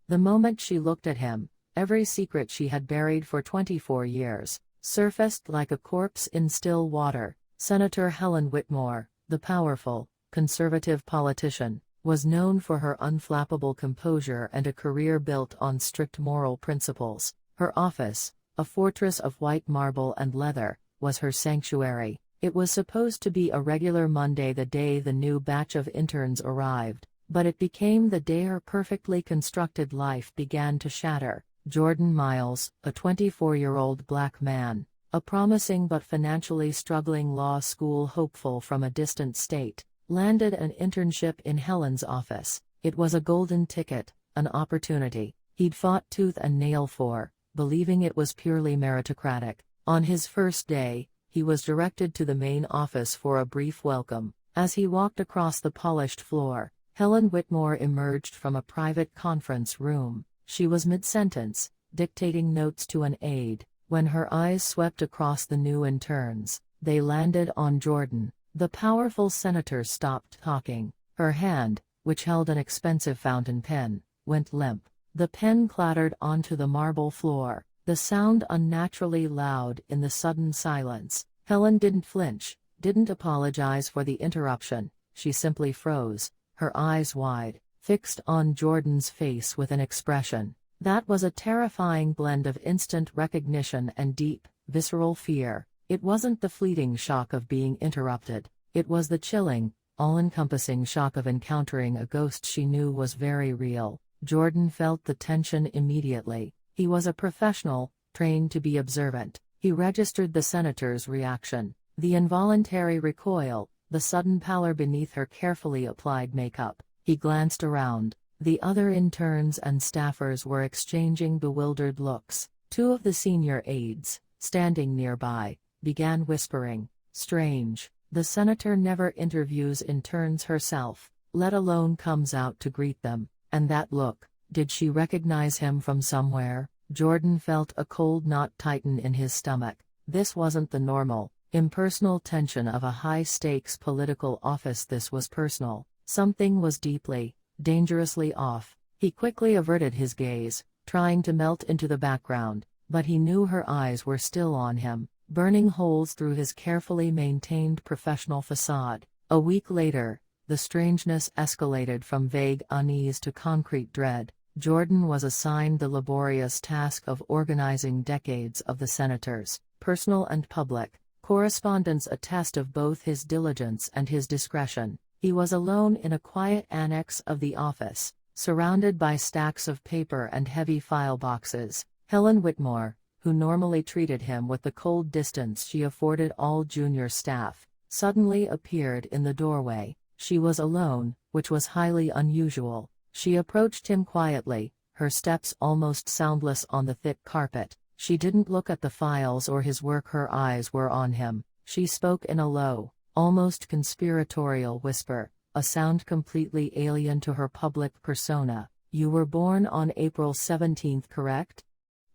The moment she looked at him, every secret she had buried for 24 years surfaced like a corpse in still water. Senator Helen Whitmore, the powerful, conservative politician, was known for her unflappable composure and a career built on strict moral principles. Her office, a fortress of white marble and leather, was her sanctuary. It was supposed to be a regular Monday the day the new batch of interns arrived, but it became the day her perfectly constructed life began to shatter. Jordan Miles, a 24-year-old black man, a promising but financially struggling law school hopeful from a distant state, landed an internship in Helen's office. It was a golden ticket, an opportunity he'd fought tooth and nail for, believing it was purely meritocratic. On his first day, he was directed to the main office for a brief welcome. As he walked across the polished floor, Helen Whitmore emerged from a private conference room. She was mid-sentence, dictating notes to an aide, when her eyes swept across the new interns. They landed on Jordan. The powerful senator stopped talking. Her hand, which held an expensive fountain pen, went limp. The pen clattered onto the marble floor, the sound unnaturally loud in the sudden silence. Helen didn't flinch, didn't apologize for the interruption. She simply froze, her eyes wide, fixed on Jordan's face with an expression that was a terrifying blend of instant recognition and deep, visceral fear. It wasn't the fleeting shock of being interrupted, it was the chilling, all-encompassing shock of encountering a ghost she knew was very real. Jordan felt the tension immediately. He was a professional, trained to be observant. He registered the senator's reaction, the involuntary recoil, the sudden pallor beneath her carefully applied makeup. He glanced around. The other interns and staffers were exchanging bewildered looks. Two of the senior aides, standing nearby, began whispering, "Strange, the senator never interviews interns herself, let alone comes out to greet them. And that look, did she recognize him from somewhere?" Jordan felt a cold knot tighten in his stomach. This wasn't the normal, impersonal tension of a high-stakes political office. This was personal. Something was deeply, dangerously off. He quickly averted his gaze, trying to melt into the background, but he knew her eyes were still on him, burning holes through his carefully maintained professional facade. A week later, the strangeness escalated from vague unease to concrete dread. Jordan was assigned the laborious task of organizing decades of the senator's personal and public correspondence, a test of both his diligence and his discretion. He was alone in a quiet annex of the office, surrounded by stacks of paper and heavy file boxes. Helen Whitmore, who normally treated him with the cold distance she afforded all junior staff, suddenly appeared in the doorway. She was alone, which was highly unusual. She approached him quietly, her steps almost soundless on the thick carpet. She didn't look at the files or his work, her eyes were on him. She spoke in a low, almost conspiratorial whisper, a sound completely alien to her public persona. "You were born on April 17, correct?"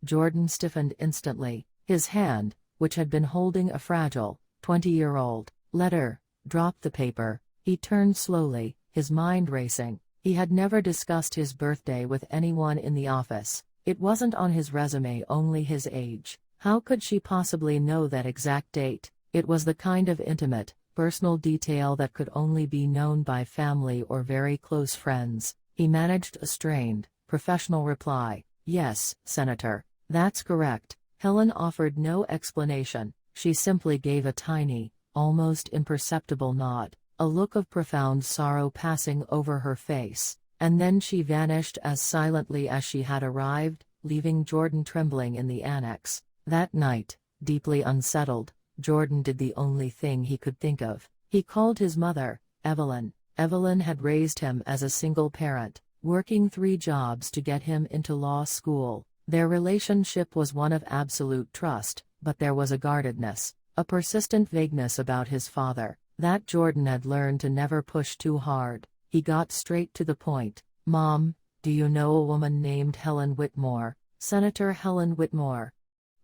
Jordan stiffened instantly. His hand, which had been holding a fragile, 20-year-old letter, dropped the paper. He turned slowly, his mind racing. He had never discussed his birthday with anyone in the office. It wasn't on his resume, only his age. How could she possibly know that exact date? It was the kind of intimate, personal detail that could only be known by family or very close friends. He managed a strained, professional reply. "Yes, Senator, that's correct." Helen offered no explanation. She simply gave a tiny, almost imperceptible nod, a look of profound sorrow passing over her face, and then she vanished as silently as she had arrived, leaving Jordan trembling in the annex. That night, deeply unsettled, Jordan did the only thing he could think of. He called his mother, Evelyn. Evelyn had raised him as a single parent, working 3 jobs to get him into law school. Their relationship was one of absolute trust, but there was a guardedness, a persistent vagueness about his father, that Jordan had learned to never push too hard. He got straight to the point. "Mom, do you know a woman named Helen Whitmore, Senator Helen Whitmore?"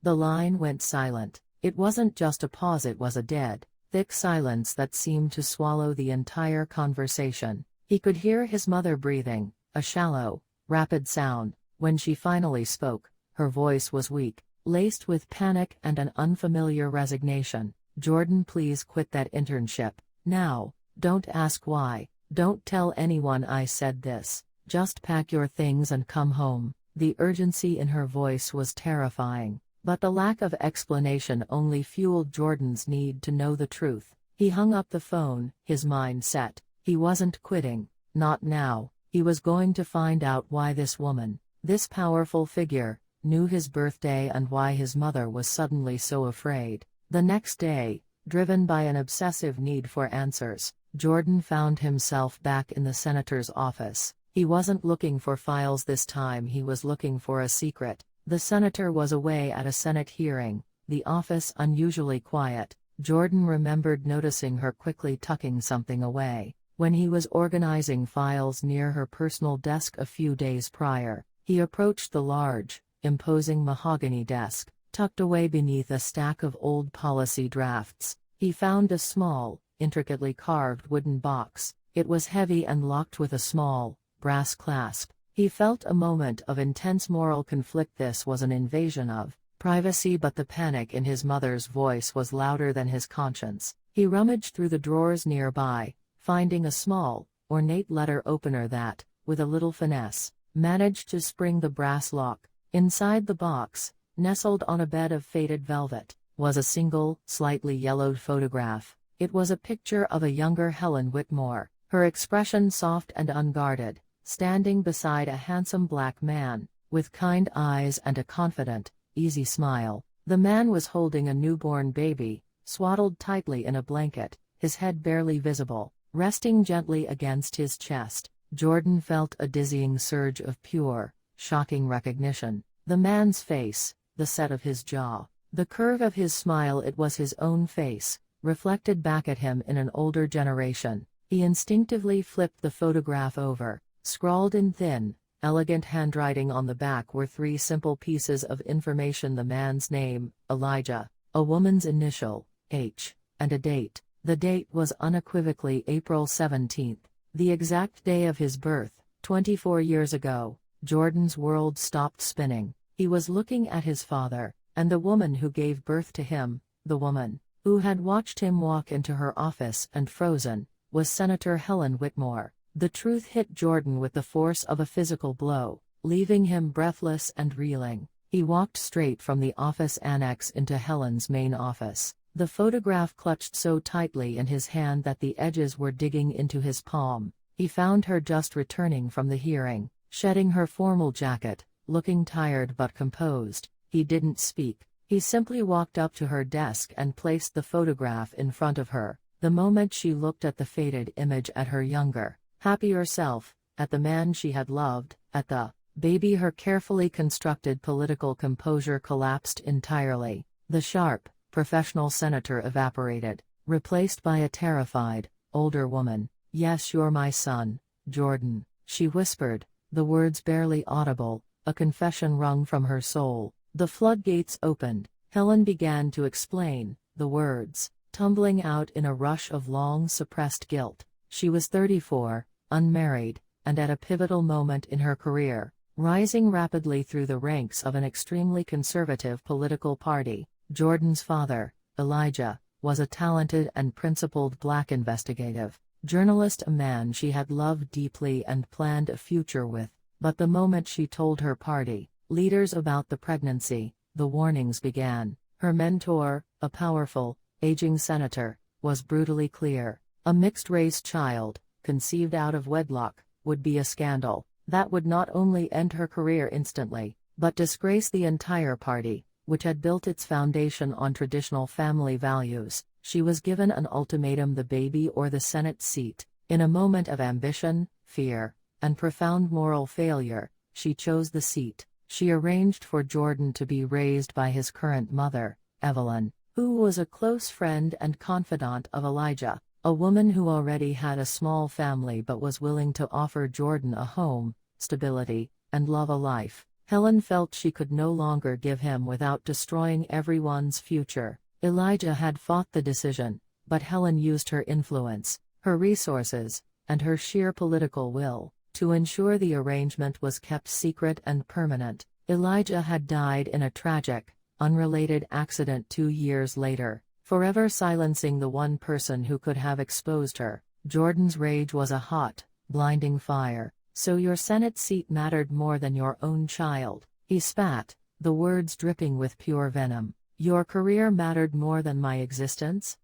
The line went silent. It wasn't just a pause, it was a dead, thick silence that seemed to swallow the entire conversation. He could hear his mother breathing, a shallow, rapid sound. When she finally spoke, her voice was weak, laced with panic and an unfamiliar resignation. "Jordan, please quit that internship. Now. Don't ask why. Don't tell anyone I said this. Just pack your things and come home." The urgency in her voice was terrifying, but the lack of explanation only fueled Jordan's need to know the truth. He hung up the phone, his mind set. He wasn't quitting. Not now. He was going to find out why this woman, this powerful figure, knew his birthday and why his mother was suddenly so afraid. The next day, driven by an obsessive need for answers, Jordan found himself back in the senator's office. He wasn't looking for files this time, he was looking for a secret. The senator was away at a Senate hearing, the office unusually quiet. Jordan remembered noticing her quickly tucking something away when he was organizing files near her personal desk a few days prior. He approached the large, imposing mahogany desk, tucked away beneath a stack of old policy drafts. He found a small, intricately carved wooden box. It was heavy and locked with a small, brass clasp. He felt a moment of intense moral conflict. This was an invasion of privacy, but the panic in his mother's voice was louder than his conscience. He rummaged through the drawers nearby, finding a small, ornate letter opener that, with a little finesse, managed to spring the brass lock. Inside the box, nestled on a bed of faded velvet, was a single, slightly yellowed photograph. It was a picture of a younger Helen Whitmore, her expression soft and unguarded, standing beside a handsome black man, with kind eyes and a confident, easy smile. The man was holding a newborn baby, swaddled tightly in a blanket, his head barely visible, resting gently against his chest. Jordan felt a dizzying surge of pure, shocking recognition. The man's face, the set of his jaw, the curve of his smile, it was his own face, reflected back at him in an older generation. He instinctively flipped the photograph over. Scrawled in thin, elegant handwriting on the back were three simple pieces of information: the man's name, Elijah, a woman's initial, H, and a date. The date was unequivocally April 17, the exact day of his birth, 24 years ago. Jordan's world stopped spinning. He was looking at his father, and the woman who gave birth to him, the woman who had watched him walk into her office and frozen, was Senator Helen Whitmore. The truth hit Jordan with the force of a physical blow, leaving him breathless and reeling. He walked straight from the office annex into Helen's main office, the photograph clutched so tightly in his hand that the edges were digging into his palm. He found her just returning from the hearing, shedding her formal jacket, looking tired but composed. He didn't speak. He simply walked up to her desk and placed the photograph in front of her. The moment she looked at the faded image, at her younger, happier self, at the man she had loved, at the baby, her carefully constructed political composure collapsed entirely. The sharp, professional senator evaporated, replaced by a terrified, older woman. "Yes, you're my son, Jordan," she whispered, the words barely audible, a confession wrung from her soul. The floodgates opened. Helen began to explain, the words tumbling out in a rush of long-suppressed guilt. She was 34, unmarried, and at a pivotal moment in her career, rising rapidly through the ranks of an extremely conservative political party. Jordan's father, Elijah, was a talented and principled black investigative journalist, a man she had loved deeply and planned a future with. But the moment she told her party leaders about the pregnancy, the warnings began. Her mentor, a powerful, aging senator, was brutally clear. A mixed-race child, conceived out of wedlock, would be a scandal that would not only end her career instantly, but disgrace the entire party, which had built its foundation on traditional family values. She was given an ultimatum: the baby or the Senate seat. In a moment of ambition, fear, and profound moral failure, she chose the seat. She arranged for Jordan to be raised by his current mother, Evelyn, who was a close friend and confidant of Elijah, a woman who already had a small family but was willing to offer Jordan a home, stability, and love, a life Helen felt she could no longer give him without destroying everyone's future. Elijah had fought the decision, but Helen used her influence, her resources, and her sheer political will To ensure the arrangement was kept secret and permanent, Elijah had died in a tragic, unrelated accident 2 years later, forever silencing the one person who could have exposed her. Jordan's rage was a hot, blinding fire. "So your Senate seat mattered more than your own child," he spat, the words dripping with pure venom. "Your career mattered more than my existence?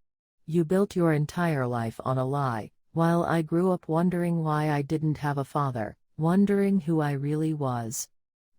You built your entire life on a lie, while I grew up wondering why I didn't have a father, wondering who I really was."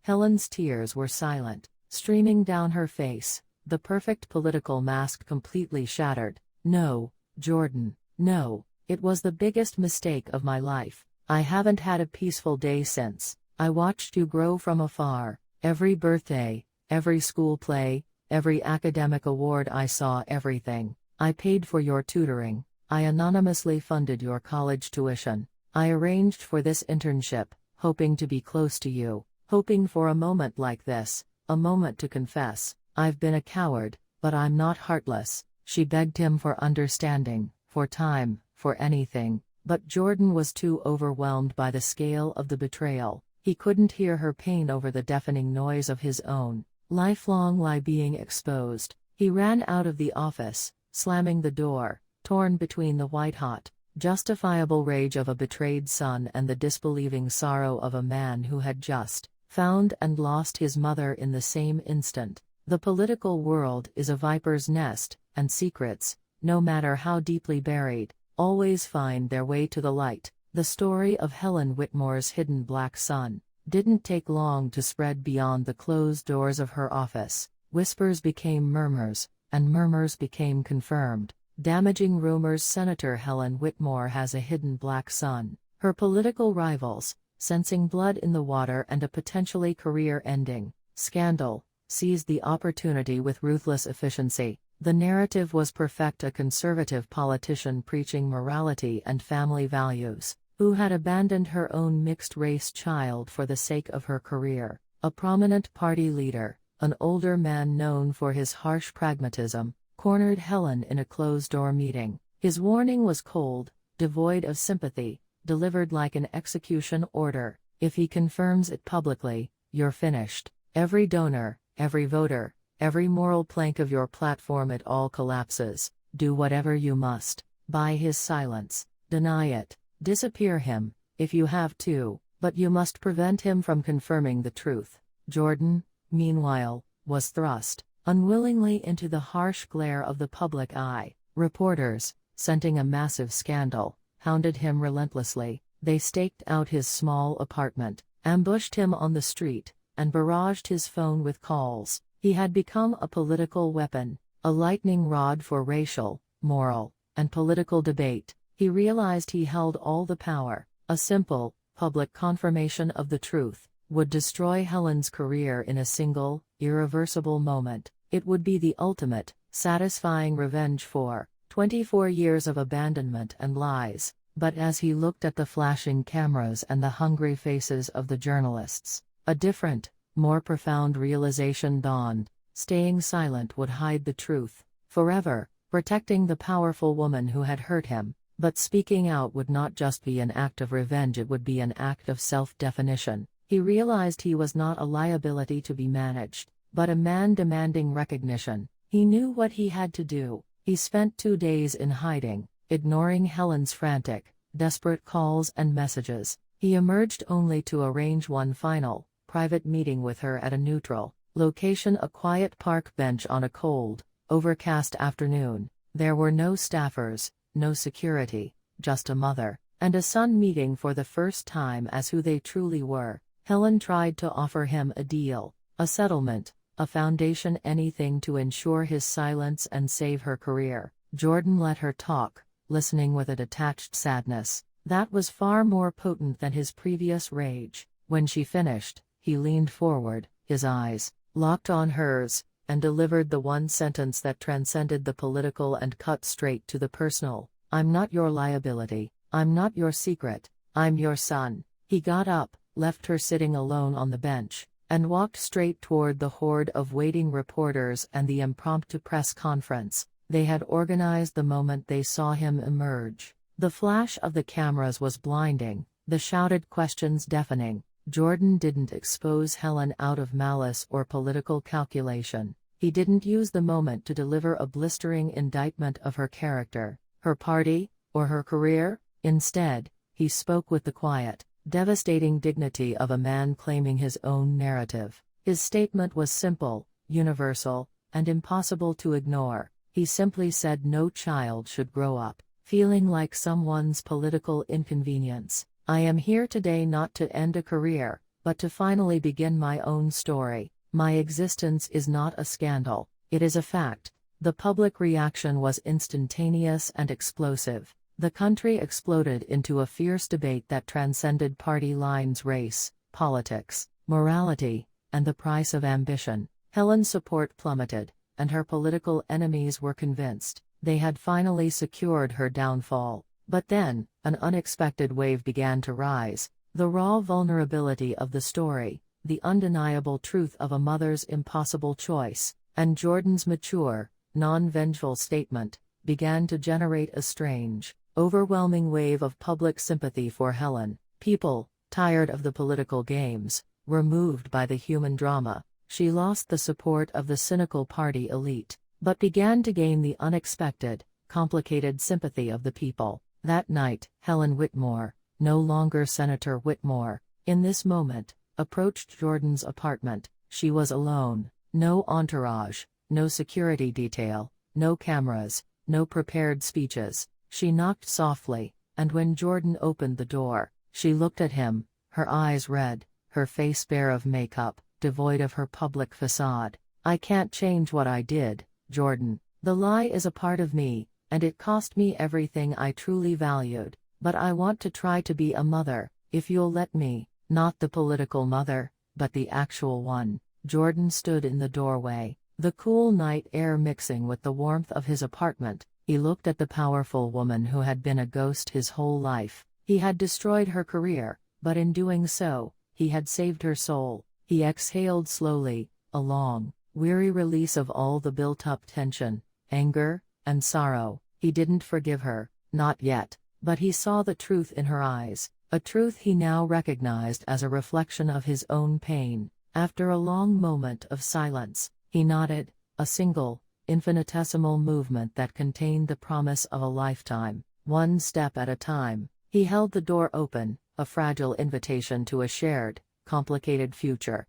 Helen's tears were silent, streaming down her face, the perfect political mask completely shattered. "No, Jordan, no, it was the biggest mistake of my life. I haven't had a peaceful day since. I watched you grow from afar. Every birthday, every school play, every academic award, I saw everything. I paid for your tutoring. I anonymously funded your college tuition. I arranged for this internship, hoping to be close to you, hoping for a moment like this, a moment to confess. I've been a coward, but I'm not heartless." She begged him for understanding, for time, for anything, but Jordan was too overwhelmed by the scale of the betrayal. He couldn't hear her pain over the deafening noise of his own lifelong lie being exposed. He ran out of the office, slamming the door, torn between the white-hot, justifiable rage of a betrayed son and the disbelieving sorrow of a man who had just found and lost his mother in the same instant. The political world is a viper's nest, and secrets, no matter how deeply buried, always find their way to the light. The story of Helen Whitmore's hidden black son didn't take long to spread beyond the closed doors of her office. Whispers became murmurs, and murmurs became confirmed. Damaging rumors: Senator Helen Whitmore has a hidden black son. Her political rivals, sensing blood in the water and a potentially career-ending scandal, seized the opportunity with ruthless efficiency. The narrative was perfect: a conservative politician preaching morality and family values, who had abandoned her own mixed-race child for the sake of her career. A prominent party leader, an older man known for his harsh pragmatism, cornered Helen in a closed-door meeting. His warning was cold, devoid of sympathy, delivered like an execution order. "If he confirms it publicly, you're finished. Every donor, every voter, every moral plank of your platform, it all collapses. Do whatever you must. Buy his silence. Deny it. Disappear him, if you have to, but you must prevent him from confirming the truth." Jordan, meanwhile, was thrust unwillingly into the harsh glare of the public eye. Reporters, scenting a massive scandal, hounded him relentlessly. They staked out his small apartment, ambushed him on the street, and barraged his phone with calls. He had become a political weapon, a lightning rod for racial, moral, and political debate. He realized he held all the power. A simple, public confirmation of the truth would destroy Helen's career in a single, irreversible moment. It would be the ultimate, satisfying revenge for 24 years of abandonment and lies. But as he looked at the flashing cameras and the hungry faces of the journalists, a different, more profound realization dawned. Staying silent would hide the truth forever, protecting the powerful woman who had hurt him. But speaking out would not just be an act of revenge, it would be an act of self-definition. He realized he was not a liability to be managed, but a man demanding recognition. He knew what he had to do. He spent 2 days in hiding, ignoring Helen's frantic, desperate calls and messages. He emerged only to arrange one final, private meeting with her at a neutral location, a quiet park bench on a cold, overcast afternoon. There were no staffers, no security, just a mother and a son meeting for the first time as who they truly were. Helen tried to offer him a deal, a settlement, a foundation, anything to ensure his silence and save her career. Jordan let her talk, listening with a detached sadness that was far more potent than his previous rage. When she finished, he leaned forward, his eyes locked on hers, and delivered the one sentence that transcended the political and cut straight to the personal. "I'm not your liability. I'm not your secret. I'm your son." He got up, left her sitting alone on the bench, and walked straight toward the horde of waiting reporters and the impromptu press conference they had organized the moment they saw him emerge. The flash of the cameras was blinding, the shouted questions deafening. Jordan didn't expose Helen out of malice or political calculation. He didn't use the moment to deliver a blistering indictment of her character, her party, or her career. Instead, he spoke with the quiet, devastating dignity of a man claiming his own narrative. His statement was simple, universal, and impossible to ignore. He simply said no child should grow up feeling like someone's political inconvenience. I am here today not to end a career, but to finally begin my own story. My existence is not a scandal, it is a fact. The public reaction was instantaneous and explosive. The country exploded into a fierce debate that transcended party lines: race, politics, morality, and the price of ambition. Helen's support plummeted, and her political enemies were convinced they had finally secured her downfall. But then, an unexpected wave began to rise. The raw vulnerability of the story, the undeniable truth of a mother's impossible choice, and Jordan's mature, non-vengeful statement, began to generate a strange, overwhelming wave of public sympathy for Helen. People, tired of the political games, were moved by the human drama. She lost the support of the cynical party elite, but began to gain the unexpected, complicated sympathy of the people. That night, Helen Whitmore, no longer Senator Whitmore, in this moment, approached Jordan's apartment. She was alone. No entourage, no security detail, no cameras, no prepared speeches. She knocked softly, and when Jordan opened the door, she looked at him, her eyes red, her face bare of makeup, devoid of her public facade. I can't change what I did, Jordan. The lie is a part of me, and it cost me everything I truly valued. But I want to try to be a mother, if you'll let me. Not the political mother, but the actual one. Jordan stood in the doorway, the cool night air mixing with the warmth of his apartment. He looked at the powerful woman who had been a ghost his whole life. He had destroyed her career, but in doing so, he had saved her soul. He exhaled slowly, a long, weary release of all the built-up tension, anger, and sorrow. He didn't forgive her, not yet, but he saw the truth in her eyes, a truth he now recognized as a reflection of his own pain. After a long moment of silence, he nodded, a single, infinitesimal movement that contained the promise of a lifetime. One step at a time, he held the door open, a fragile invitation to a shared, complicated future.